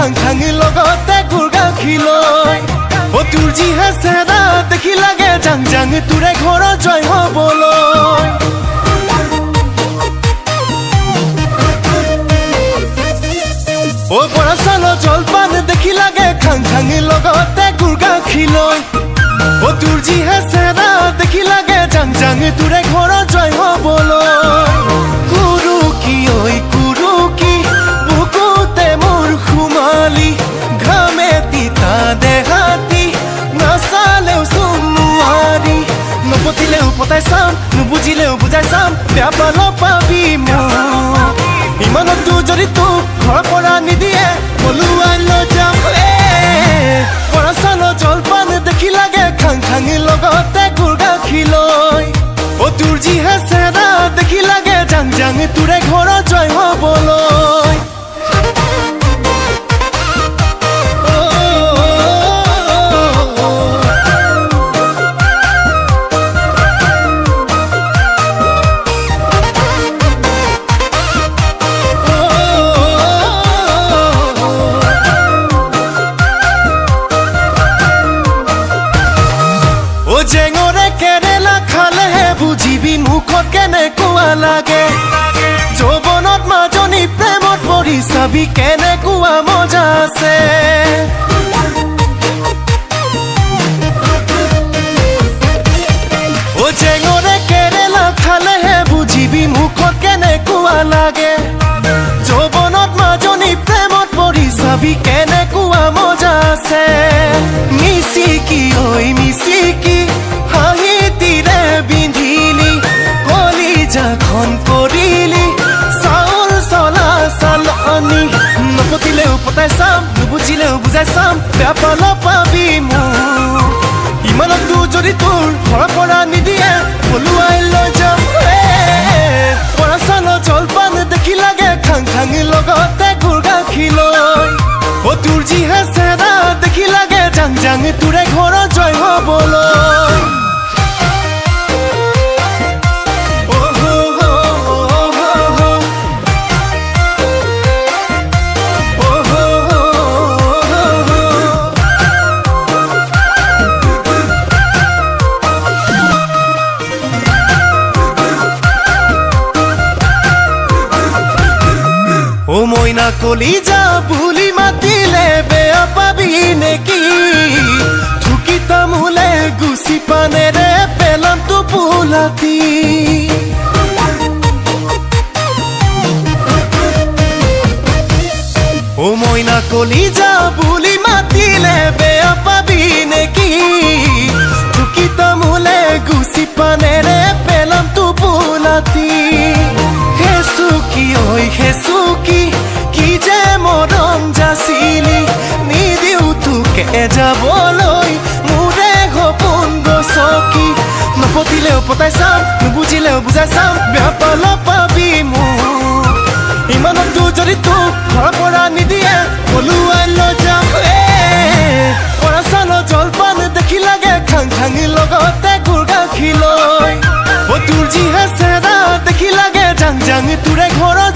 খাং খাং লগতে গুৰ গাখীৰ লৈ ও তোৰ যিহে চেহেৰা দেখি লাগে জাং জাং তোৰে ঘৰত জয় হ'বলৈ ও বৰা চাউলৰ জলপান দেখি লাগে খাং খাং লগতে গুৰ গাখীৰ লৈ ও তোৰ যিহে চেহেৰা দেখি লাগে জাং জাং তোৰে ঘৰত জয় হ'বলৈ গুৰু কি ঐ গুৰু কি বুকুতে মোৰ সুমালি ঘামে তিতা দেহাতি নাচালেও চোন নোৱাৰি নপতিলেও পতাই চাম নুবুজিলেও বুজাই চাম বেয়া পাল পাবি মোক ইমানতো যদি তোক ঘৰৰ পৰা নিদিয়ে পলুৱাই লৈ যাম বৰা চাউলৰ জলপান দেখি লাগে খাং খাং লগতে গুৰ গাখীৰ লৈ ও তোৰ যিহে চেহেৰা দেখি লাগে জাং জাং তোৰে ঘৰত জয় হ'বলৈ জেঙৰে কেৰেলা খালেহে বুজিবি মুখত কেনেকুৱা লাগে যৌৱনত মাজনী প্ৰেমত পৰি চাবি কেনেকুৱা মজা আছে ও জেঙৰে কেৰেলা খালেহে বুজিবি মুখত কেনেকুৱা লাগে যৌৱনত মাজনী প্ৰেমত পৰি চাবি কেনেকুৱা মজা আছে মিচিকি ঐ মিচিকি হাঁহি তিৰে বিন্ধিলি কলিজাখন কৰিলি চাউল চলা চালনি নপতিলেও পতাই চাম নুবুজিলেও বুজাই চাম বেয়া পাল পাবি মোক ইমানতো যদি তোৰ ঘৰৰ পৰা নিদিয়ে পলুৱাই লৈ যাম বৰা চাউলৰ জলপান দেখি লাগে খাং খাং লগতে গুৰ গাখীৰ লৈ ও তোৰ যিহে চেহেৰা দেখি লাগে জাং জাং তোৰে ঘৰত জয় হ'বলৈ ও মইনা কলিজা বুলি মাতিলে বেয়া পাবি নেকি থুকি তামোলে গুচি পানেৰে পেলাম টোপোলাতি ও মইনা কলিজা বুলি মাতিলে বেয়া পাবি নেকি থুকি তামোলে গুচি পানেৰে পেলাম টোপোলাতি হেচুকি ঐ হেচুকি কি যে মৰম যাচিলি নিদিও তোকে যাবলৈ মোৰে সপোন গছকি নপতিলেও পতাই চাম নুবুজিলেও বুজাই চাম বেয়া পাল পাবি মোক ইমানতো যদি তোক ঘৰৰ পৰা নিদিয়ে পলুৱাই লৈ যাম বৰা চাউলৰ জলপান দেখি লাগে খাং খাং লগতে গুৰ গাখীৰ লৈ ও তোৰ যিহে চেহেৰা দেখি লাগে জাং জাং তোৰে ঘৰত